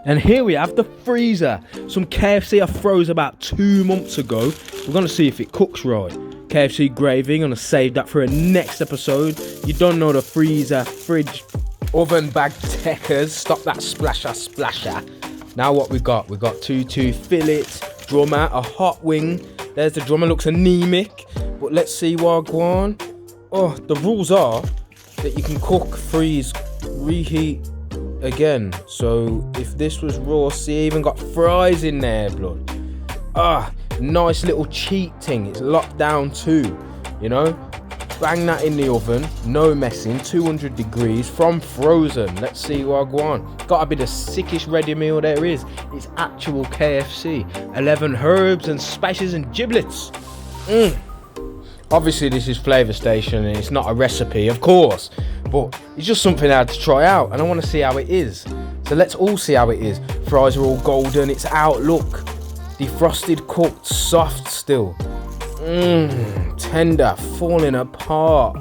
And here we have the freezer. Some KFC I froze about 2 months ago. We're gonna see if it cooks right. KFC gravy, gonna save that for a next episode. You don't know the freezer, fridge, oven bag techers. Stop that splasher. Now what we got? We got two fillets, drummer, a hot wing. There's the drummer, looks anemic. But let's see what go on. Oh, the rules are that you can cook, freeze, reheat again. So if this was raw, see, even got fries in there, blood. Nice little cheat thing. It's locked down too, you know. Bang that in the oven, no messing, 200 degrees from frozen. Let's see what go on. Gotta be the sickest ready meal there is. It's actual KFC. 11 herbs and spices and giblets. Obviously this is Flavor Station and it's not a recipe, of course, but it's just something I had to try out and I want to see how it is. So let's all see how it is. Fries are all golden, it's out, look. Defrosted, cooked, soft still. Tender, falling apart.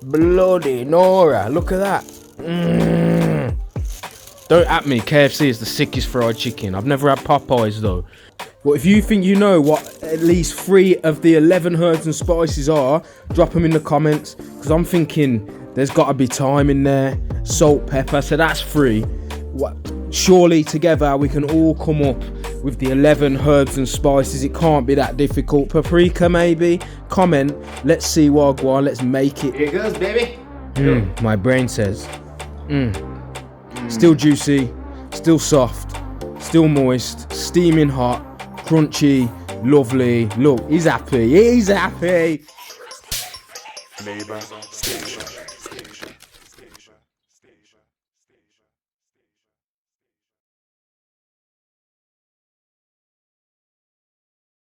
Bloody Nora, look at that. Don't at me, KFC is the sickest fried chicken. I've never had Popeyes though. But if you think you know what at least 3 of the 11 herbs and spices are, drop them in the comments. Because I'm thinking there's got to be thyme in there, salt, pepper, so that's 3. Surely together we can all come up with the 11 herbs and spices. It can't be that difficult. Paprika maybe? Comment. Let's see what go on. Let's make it. Here it goes, baby. My brain says. Still juicy, still soft, still moist, steaming hot, crunchy, lovely. Look, he's happy.